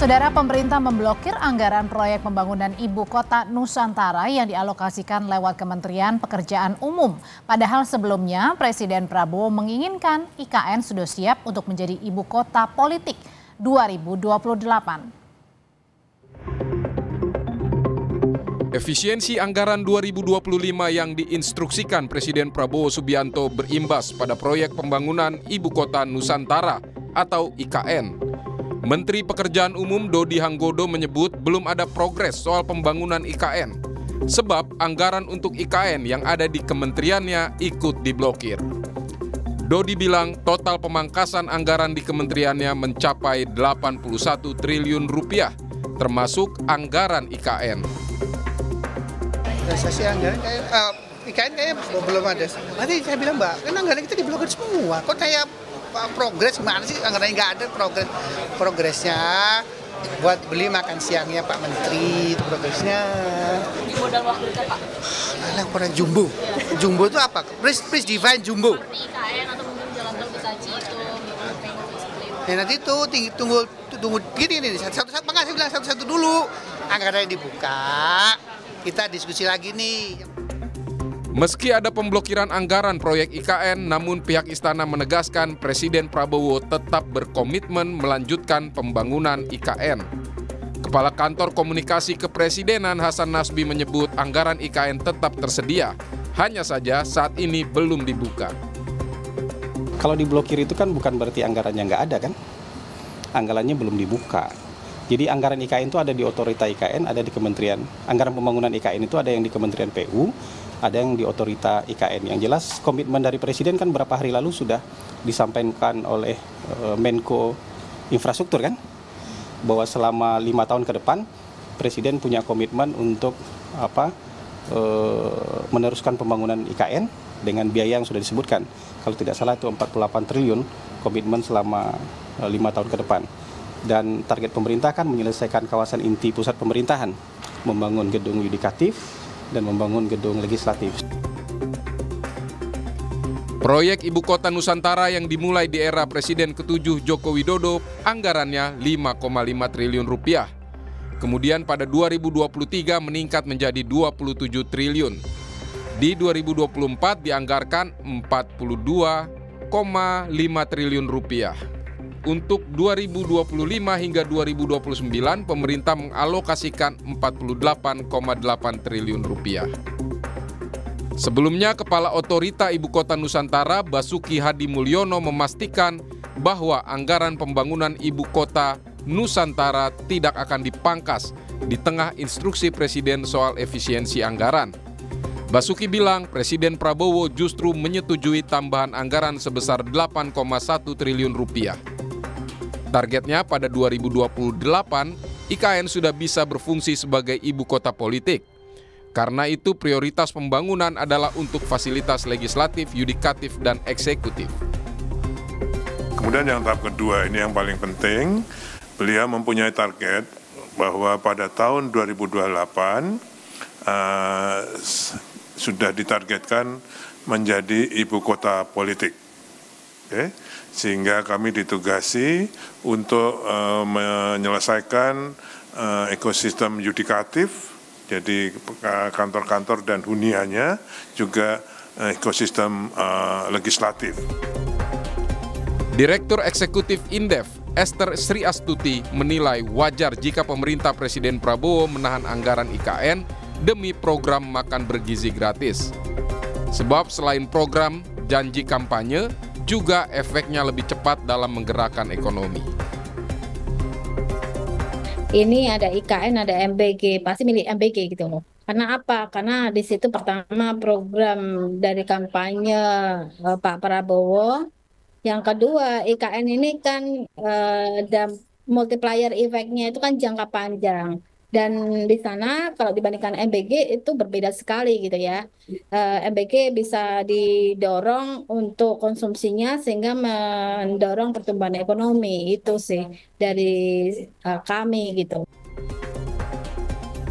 Saudara, pemerintah memblokir anggaran proyek pembangunan Ibu Kota Nusantara yang dialokasikan lewat Kementerian Pekerjaan Umum. Padahal sebelumnya Presiden Prabowo menginginkan IKN sudah siap untuk menjadi ibu kota politik 2028. Efisiensi anggaran 2025 yang diinstruksikan Presiden Prabowo Subianto berimbas pada proyek pembangunan Ibu Kota Nusantara atau IKN. Menteri Pekerjaan Umum Dodi Hanggodo menyebut belum ada progres soal pembangunan IKN, sebab anggaran untuk IKN yang ada di kementeriannya ikut diblokir. Dodi bilang total pemangkasan anggaran di kementeriannya mencapai 81 triliun rupiah, termasuk anggaran IKN. Realisasi anggaran IKN kayaknya belum ada. Nanti saya bilang, Mbak, kan anggaran kita diblokir semua. Kok kayak progres gimana sih? Anggarannya nggak ada progresnya. Buat beli makan siangnya Pak Menteri, progresnya. Di modal waktu kita, Pak? Alah, kurang jumbo. Jumbo itu apa? Please define jumbo. Seperti IKN atau mungkin jalan tol Betaci itu. Ya nanti itu tunggu gini nih. Satu-satu, makanya saya bilang satu-satu dulu. Anggaran yang dibuka, kita diskusi lagi nih. Meski ada pemblokiran anggaran proyek IKN, namun pihak istana menegaskan Presiden Prabowo tetap berkomitmen melanjutkan pembangunan IKN. Kepala Kantor Komunikasi Kepresidenan Hasan Nasbi menyebut anggaran IKN tetap tersedia, hanya saja saat ini belum dibuka. Kalau diblokir itu kan bukan berarti anggarannya nggak ada kan? Anggarannya belum dibuka. Jadi anggaran IKN itu ada di otorita IKN, ada di kementerian. Anggaran pembangunan IKN itu ada yang di Kementerian PU, ada yang di otorita IKN. Yang jelas komitmen dari Presiden kan beberapa hari lalu sudah disampaikan oleh Menko Infrastruktur kan, bahwa selama 5 tahun ke depan Presiden punya komitmen untuk meneruskan pembangunan IKN dengan biaya yang sudah disebutkan. Kalau tidak salah itu 48 triliun komitmen selama 5 tahun ke depan. Dan target pemerintah kan menyelesaikan kawasan inti pusat pemerintahan, membangun gedung yudikatif dan membangun gedung legislatif. Proyek Ibu Kota Nusantara yang dimulai di era Presiden ke-7 Joko Widodo, anggarannya 5,5 triliun rupiah. Kemudian pada 2023 meningkat menjadi 27 triliun. Di 2024 dianggarkan 42,5 triliun rupiah. Untuk 2025 hingga 2029, pemerintah mengalokasikan 48,8 triliun rupiah. Sebelumnya, Kepala Otorita Ibu Kota Nusantara Basuki Hadi Mulyono memastikan bahwa anggaran pembangunan Ibu Kota Nusantara tidak akan dipangkas di tengah instruksi Presiden soal efisiensi anggaran. Basuki bilang Presiden Prabowo justru menyetujui tambahan anggaran sebesar 8,1 triliun rupiah. Targetnya pada 2028, IKN sudah bisa berfungsi sebagai ibu kota politik. Karena itu prioritas pembangunan adalah untuk fasilitas legislatif, yudikatif, dan eksekutif. Kemudian yang tahap kedua, ini yang paling penting, beliau mempunyai target bahwa pada tahun 2028 sudah ditargetkan menjadi ibu kota politik. Sehingga kami ditugasi untuk menyelesaikan ekosistem yudikatif, jadi kantor-kantor dan huniannya, juga ekosistem legislatif. Direktur Eksekutif Indef, Esther Sri Astuti, menilai wajar jika pemerintah Presiden Prabowo menahan anggaran IKN demi program makan bergizi gratis. Sebab selain program janji kampanye, juga efeknya lebih cepat dalam menggerakkan ekonomi. Ini ada IKN, ada MBG, pasti milik MBG gitu loh. Karena apa? Karena di situ pertama program dari kampanye Pak Prabowo. Yang kedua, IKN ini kan multiplier efeknya itu kan jangka panjang. Dan di sana kalau dibandingkan MBG itu berbeda sekali gitu ya. MBG bisa didorong untuk konsumsinya sehingga mendorong pertumbuhan ekonomi. Itu sih dari kami gitu.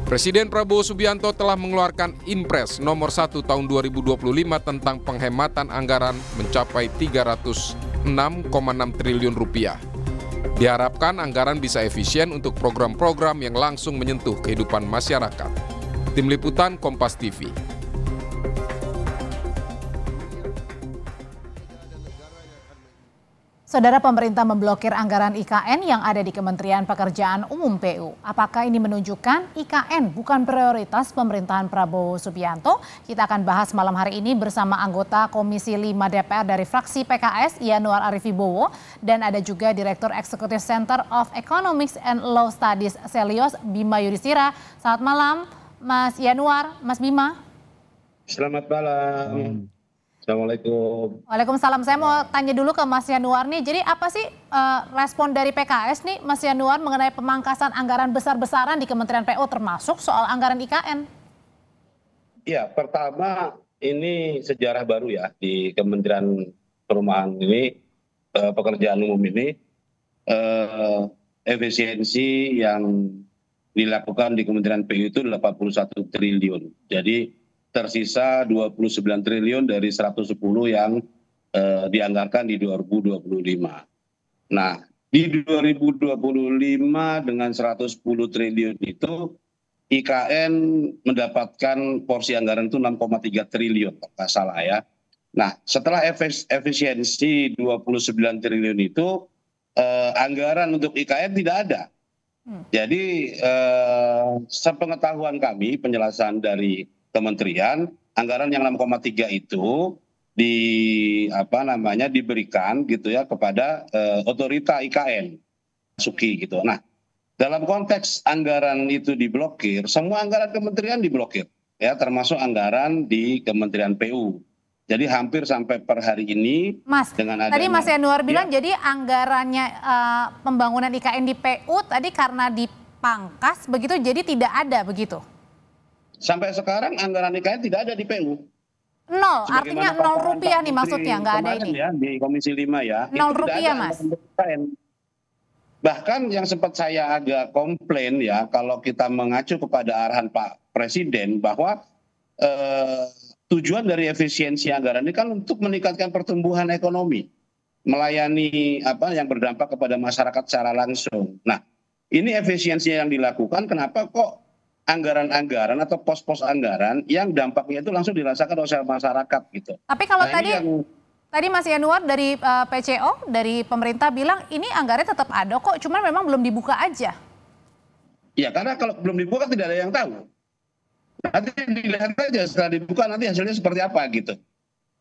Presiden Prabowo Subianto telah mengeluarkan Impres nomor 1 tahun 2025 tentang penghematan anggaran mencapai 306,6 triliun rupiah. Diharapkan anggaran bisa efisien untuk program-program yang langsung menyentuh kehidupan masyarakat. Tim Liputan Kompas TV. Saudara, pemerintah memblokir anggaran IKN yang ada di Kementerian Pekerjaan Umum PU. Apakah ini menunjukkan IKN bukan prioritas pemerintahan Prabowo Subianto? Kita akan bahas malam hari ini bersama anggota Komisi 5 DPR dari fraksi PKS, Yanuar Arif Wibowo, dan ada juga Direktur Eksekutif Center of Economics and Law Studies Selios, Bima Yudhistira. Selamat malam, Mas Yanuar, Mas Bima. Selamat malam. Assalamualaikum. Waalaikumsalam. Saya mau tanya dulu ke Mas Yanuar nih. Jadi apa sih respon dari PKS nih, Mas Yanuar, mengenai pemangkasan anggaran besar-besaran di Kementerian PU termasuk soal anggaran IKN? Ya, pertama ini sejarah baru ya di Kementerian Perumahan ini, pekerjaan umum ini, efisiensi yang dilakukan di Kementerian PU itu 81 triliun. Jadi tersisa 29 triliun dari 110 yang dianggarkan di 2025. Nah, di 2025 dengan 110 triliun itu IKN mendapatkan porsi anggaran itu 6,3 triliun, kalau nggak salah ya. Nah, setelah efisiensi 29 triliun itu, anggaran untuk IKN tidak ada. Jadi, sepengetahuan kami, penjelasan dari Kementerian, anggaran yang 6,3 itu diberikan gitu ya kepada otorita IKN Suki gitu. Nah, dalam konteks anggaran itu diblokir, semua anggaran kementerian diblokir ya, termasuk anggaran di Kementerian PU. Jadi hampir sampai per hari ini, Mas, dengan adanya, tadi Mas Yanuar bilang ya, jadi anggarannya pembangunan IKN di PU tadi karena dipangkas begitu, jadi tidak ada begitu? Sampai sekarang anggaran IKN tidak ada di PU. Nol, artinya Sebagaimana Rp0 nih Menteri maksudnya, nggak ada kemarin ini? ya, di Komisi 5 ya. Rp0, Mas. IKN. Bahkan yang sempat saya agak komplain ya, kalau kita mengacu kepada arahan Pak Presiden bahwa tujuan dari efisiensi anggaran ini kan untuk meningkatkan pertumbuhan ekonomi, melayani yang berdampak kepada masyarakat secara langsung. Nah, ini efisiensi yang dilakukan, kenapa kok anggaran-anggaran atau pos-pos anggaran yang dampaknya itu langsung dirasakan oleh masyarakat gitu. Tapi kalau tadi Mas Yanuar dari PCO, dari pemerintah bilang ini anggarannya tetap ada kok, cuman memang belum dibuka aja. Ya, karena kalau belum dibuka tidak ada yang tahu. Nanti dilihat aja setelah dibuka nanti hasilnya seperti apa gitu.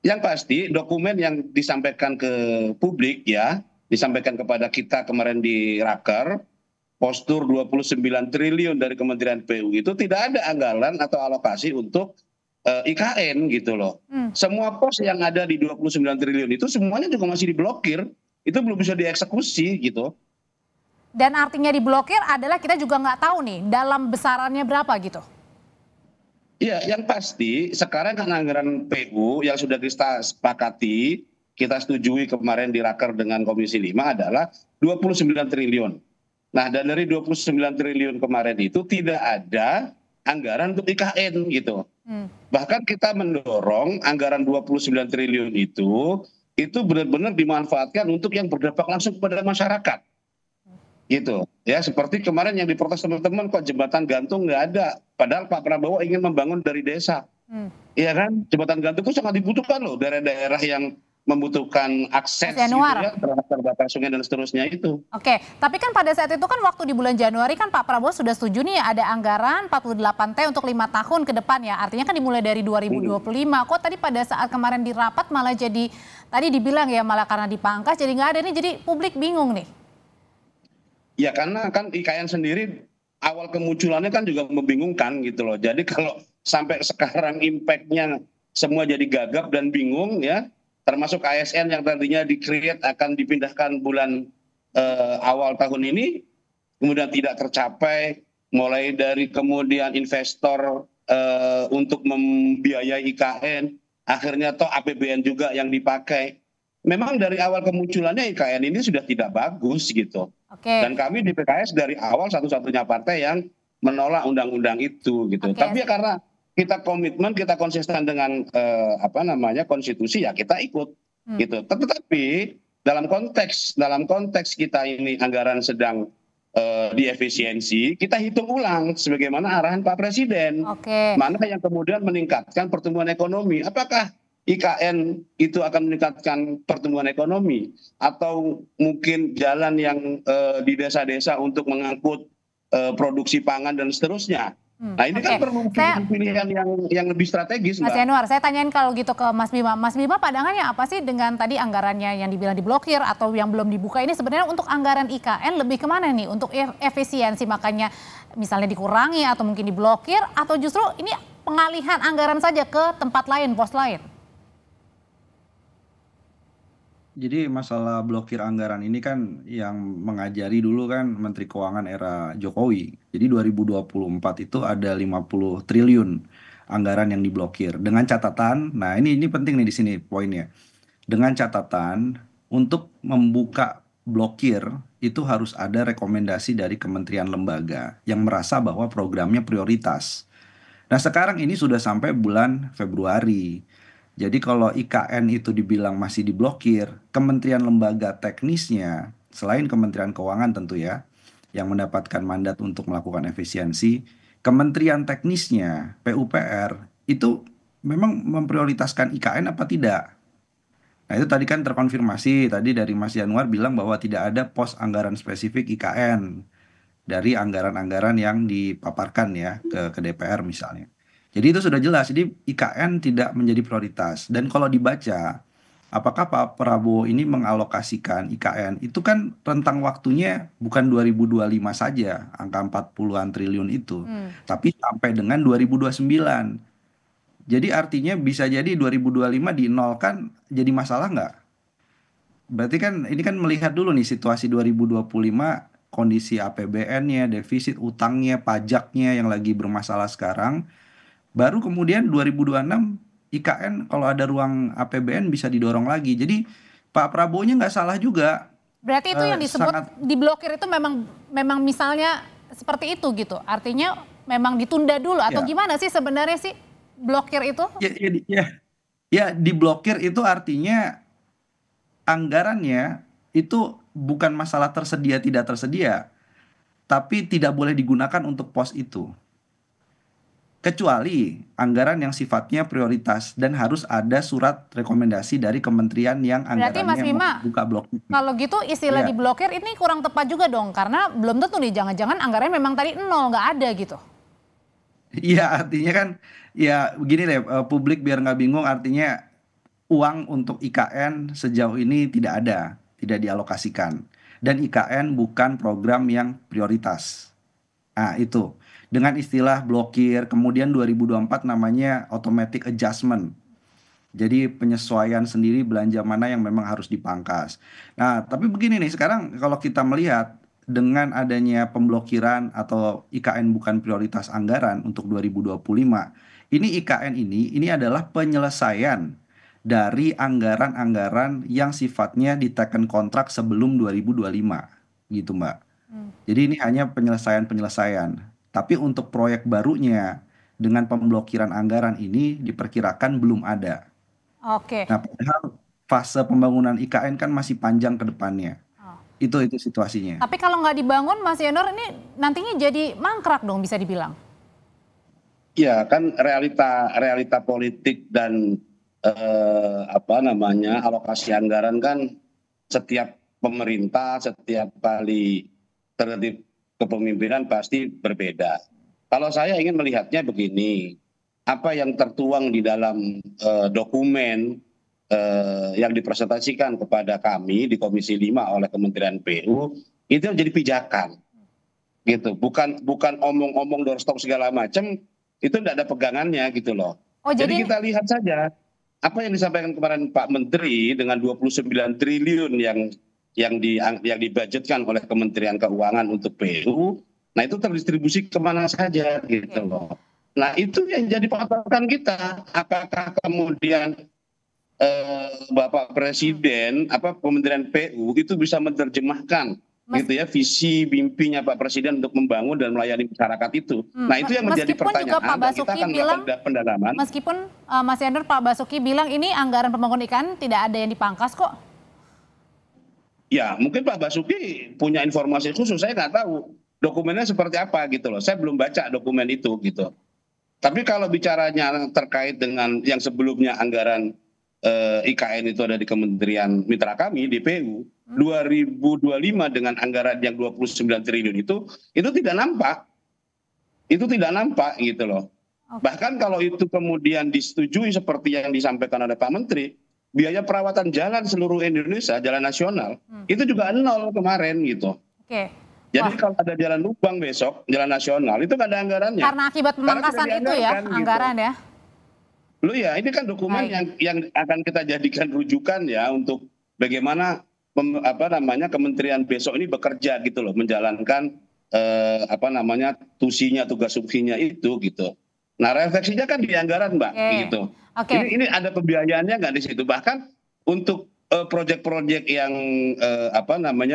Yang pasti dokumen yang disampaikan ke publik ya, disampaikan kepada kita kemarin di Raker, postur 29 triliun dari Kementerian PU itu tidak ada anggaran atau alokasi untuk IKN gitu loh. Semua pos yang ada di 29 triliun itu semuanya juga masih diblokir, itu belum bisa dieksekusi gitu. Dan artinya diblokir adalah kita juga nggak tahu nih dalam besarannya berapa gitu. Iya, yang pasti sekarang kan anggaran PU yang sudah kita sepakati, kita setujui kemarin di Raker dengan Komisi 5 adalah 29 triliun. Nah, dan dari 29 triliun kemarin itu tidak ada anggaran untuk IKN gitu. Bahkan kita mendorong anggaran 29 triliun itu benar-benar dimanfaatkan untuk yang berdampak langsung kepada masyarakat. Gitu. Ya, seperti kemarin yang diprotes teman-teman, kok jembatan gantung nggak ada. Padahal Pak Prabowo ingin membangun dari desa. Iya kan? Jembatan gantung itu sangat dibutuhkan loh, daerah-daerah yang membutuhkan akses gitu ya, terhadap terbatas sungai dan seterusnya itu. Oke, tapi kan pada saat itu kan waktu di bulan Januari kan Pak Prabowo sudah setuju nih ada anggaran 48T untuk 5 tahun ke depan ya. Artinya kan dimulai dari 2025. Kok tadi pada saat kemarin di rapat malah jadi, tadi dibilang ya malah karena dipangkas jadi nggak ada nih, jadi publik bingung nih. Ya karena kan IKN sendiri awal kemunculannya kan juga membingungkan gitu loh. Jadi kalau sampai sekarang impact-nya semua jadi gagap dan bingung ya, termasuk ASN yang tadinya di-create akan dipindahkan bulan awal tahun ini, kemudian tidak tercapai, mulai dari kemudian investor untuk membiayai IKN, akhirnya toh APBN juga yang dipakai. Memang dari awal kemunculannya IKN ini sudah tidak bagus gitu. Dan kami di PKS dari awal satu-satunya partai yang menolak undang-undang itu gitu. Tapi ya karena kita komitmen, kita konsisten dengan konstitusi ya kita ikut gitu. Tetapi dalam konteks kita ini anggaran sedang diefisiensi, kita hitung ulang sebagaimana arahan Pak Presiden. Mana yang kemudian meningkatkan pertumbuhan ekonomi? Apakah IKN itu akan meningkatkan pertumbuhan ekonomi, atau mungkin jalan yang di desa-desa untuk mengangkut produksi pangan dan seterusnya? Nah ini kan perlu pilihan yang lebih strategis, Mbak. Mas Yanuar, saya tanyain kalau gitu ke Mas Bima. Mas Bima, pandangannya apa sih dengan tadi anggarannya yang dibilang diblokir atau yang belum dibuka ini? Sebenarnya untuk anggaran IKN lebih kemana nih? Untuk efisiensi, makanya misalnya dikurangi atau mungkin diblokir, atau justru ini pengalihan anggaran saja ke tempat lain, pos lain? Jadi masalah blokir anggaran ini kan yang mengajari dulu kan Menteri Keuangan era Jokowi. Jadi 2024 itu ada 50 triliun anggaran yang diblokir. Dengan catatan, nah ini penting nih di sini poinnya. Dengan catatan untuk membuka blokir itu harus ada rekomendasi dari kementerian lembaga yang merasa bahwa programnya prioritas. Nah sekarang ini sudah sampai bulan Februari. Jadi kalau IKN itu dibilang masih diblokir, kementerian lembaga teknisnya, selain Kementerian Keuangan tentu ya, yang mendapatkan mandat untuk melakukan efisiensi, kementerian teknisnya, PUPR, itu memang memprioritaskan IKN apa tidak? Nah itu tadi kan terkonfirmasi, tadi dari Mas Yanuar bilang bahwa tidak ada pos anggaran spesifik IKN dari anggaran-anggaran yang dipaparkan ya ke DPR misalnya. Jadi itu sudah jelas, jadi IKN tidak menjadi prioritas. Dan kalau dibaca, apakah Pak Prabowo ini mengalokasikan IKN, itu kan rentang waktunya bukan 2025 saja, angka 40-an triliun itu, tapi sampai dengan 2029. Jadi artinya bisa jadi 2025 dinolkan jadi masalah nggak? Berarti kan ini kan melihat dulu nih situasi 2025, kondisi APBN-nya, defisit utangnya, pajaknya yang lagi bermasalah sekarang. Baru kemudian 2026 IKN kalau ada ruang APBN bisa didorong lagi. Jadi Pak Prabowo-nya nggak salah juga. Berarti itu yang disebut diblokir itu memang misalnya seperti itu gitu. Artinya memang ditunda dulu atau gimana sih sebenarnya sih blokir itu? Ya diblokir itu artinya anggarannya itu bukan masalah tersedia tidak tersedia, tapi tidak boleh digunakan untuk pos itu. Kecuali anggaran yang sifatnya prioritas dan harus ada surat rekomendasi dari kementerian yang anggarannya membuka blokir. Kalau gitu istilah diblokir ini kurang tepat juga dong, karena belum tentu nih jangan-jangan anggarannya memang tadi nol, nggak ada gitu. Iya artinya kan ya begini deh, publik biar nggak bingung, artinya uang untuk IKN sejauh ini tidak ada, tidak dialokasikan. Dan IKN bukan program yang prioritas. Nah itu. Dengan istilah blokir, kemudian 2024 namanya automatic adjustment. Jadi penyesuaian sendiri belanja mana yang memang harus dipangkas. Nah, tapi begini nih, sekarang kalau kita melihat dengan adanya pemblokiran atau IKN bukan prioritas anggaran untuk 2025, ini IKN ini adalah penyelesaian dari anggaran-anggaran yang sifatnya diteken kontrak sebelum 2025, gitu Mbak. Jadi ini hanya penyelesaian-penyelesaian. Tapi untuk proyek barunya dengan pemblokiran anggaran ini diperkirakan belum ada. Nah, padahal fase pembangunan IKN kan masih panjang ke depannya. Itu situasinya. Tapi kalau nggak dibangun, Mas Yanuar, ini nantinya jadi mangkrak dong bisa dibilang. Ya kan realita politik dan alokasi anggaran kan setiap pemerintah setiap kali tertib kepemimpinan pasti berbeda. Kalau saya ingin melihatnya begini, apa yang tertuang di dalam dokumen yang dipresentasikan kepada kami di Komisi 5 oleh Kementerian PU itu jadi pijakan, gitu. Bukan omong-omong doorstop segala macam, itu tidak ada pegangannya gitu loh. Jadi kita lihat saja apa yang disampaikan kemarin Pak Menteri dengan 29 triliun yang dibudgetkan oleh Kementerian Keuangan untuk PU, nah itu terdistribusi kemana saja gitu loh. Nah itu yang jadi patokan kita, apakah kemudian Bapak Presiden, Kementerian PU itu bisa menerjemahkan gitu ya visi mimpinya Pak Presiden untuk membangun dan melayani masyarakat itu. Nah itu yang menjadi pertanyaan. Juga Pak Basuki bilang, pendalaman. Meskipun Mas Yanuar, Pak Basuki bilang ini anggaran pembangunan IKN tidak ada yang dipangkas kok. Ya, mungkin Pak Basuki punya informasi khusus, saya nggak tahu dokumennya seperti apa gitu loh. Saya belum baca dokumen itu gitu. Tapi kalau bicaranya terkait dengan yang sebelumnya anggaran IKN itu ada di Kementerian Mitra kami di PU, 2025 dengan anggaran yang 29 triliun itu tidak nampak. Itu tidak nampak gitu loh. Bahkan kalau itu kemudian disetujui seperti yang disampaikan oleh Pak Menteri, biaya perawatan jalan seluruh Indonesia, jalan nasional, itu juga 0 kemarin gitu. Oke. Jadi kalau ada jalan lubang besok, jalan nasional, itu nggak ada anggarannya. Karena akibat pemangkasan itu ya, anggaran gitu. Ya. Loh ya, ini kan dokumen yang akan kita jadikan rujukan ya untuk bagaimana kementerian besok ini bekerja gitu loh, menjalankan tugas subsidinya itu gitu. Nah, refleksinya kan di anggaran, Mbak, gitu. Ini ada pembiayaannya nggak di situ? Bahkan untuk proyek-proyek yang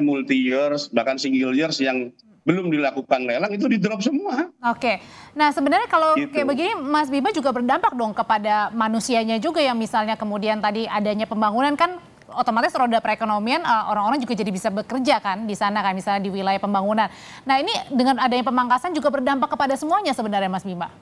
multi years, bahkan single years yang belum dilakukan lelang itu di drop semua. Oke. Nah, sebenarnya kalau kayak begini Mas Bima juga berdampak dong kepada manusianya juga yang misalnya kemudian tadi adanya pembangunan kan otomatis roda perekonomian orang-orang juga jadi bisa bekerja kan di sana kan misalnya di wilayah pembangunan. Nah, ini dengan adanya pemangkasan juga berdampak kepada semuanya sebenarnya Mas Bima.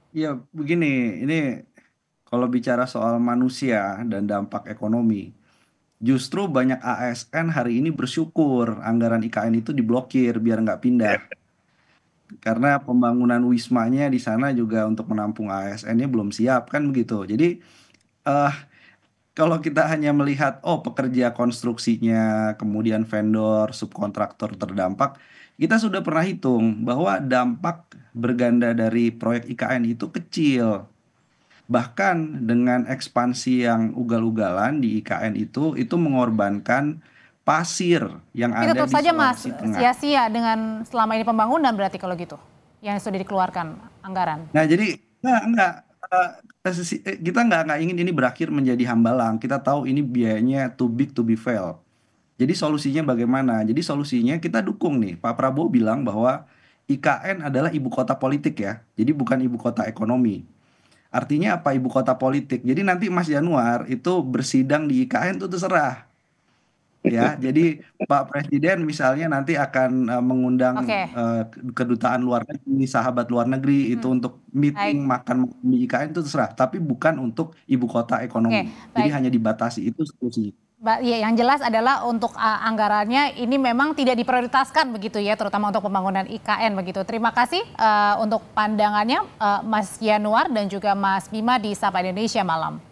Ya begini, ini kalau bicara soal manusia dan dampak ekonomi, justru banyak ASN hari ini bersyukur anggaran IKN itu diblokir biar nggak pindah. Karena pembangunan wismanya di sana juga untuk menampung ASN-nya belum siap kan begitu. Jadi kalau kita hanya melihat pekerja konstruksinya, kemudian vendor, subkontraktor terdampak, kita sudah pernah hitung bahwa dampak berganda dari proyek IKN itu kecil. Bahkan dengan ekspansi yang ugal-ugalan di IKN itu mengorbankan pasir yang ada di tetap saja Mas, Sulawesi Tengah. sia-sia dengan selama ini pembangunan berarti kalau gitu, yang sudah dikeluarkan anggaran. Nah jadi kita nggak ingin ini berakhir menjadi hambalang. Kita tahu ini biayanya too big to be fail. Jadi solusinya bagaimana? Jadi solusinya kita dukung nih. Pak Prabowo bilang bahwa IKN adalah ibu kota politik ya. Jadi bukan ibu kota ekonomi. Artinya apa ibu kota politik? Jadi nanti Mas Januar itu bersidang di IKN itu terserah. Ya, jadi Pak Presiden misalnya nanti akan mengundang kedutaan luar negeri, sahabat luar negeri itu untuk meeting makan di IKN itu terserah. Tapi bukan untuk ibu kota ekonomi. Jadi hanya dibatasi itu solusinya. Ya, yang jelas adalah untuk anggarannya ini memang tidak diprioritaskan begitu ya, terutama untuk pembangunan IKN begitu. Terima kasih untuk pandangannya Mas Januar dan juga Mas Bima di Sapa Indonesia Malam.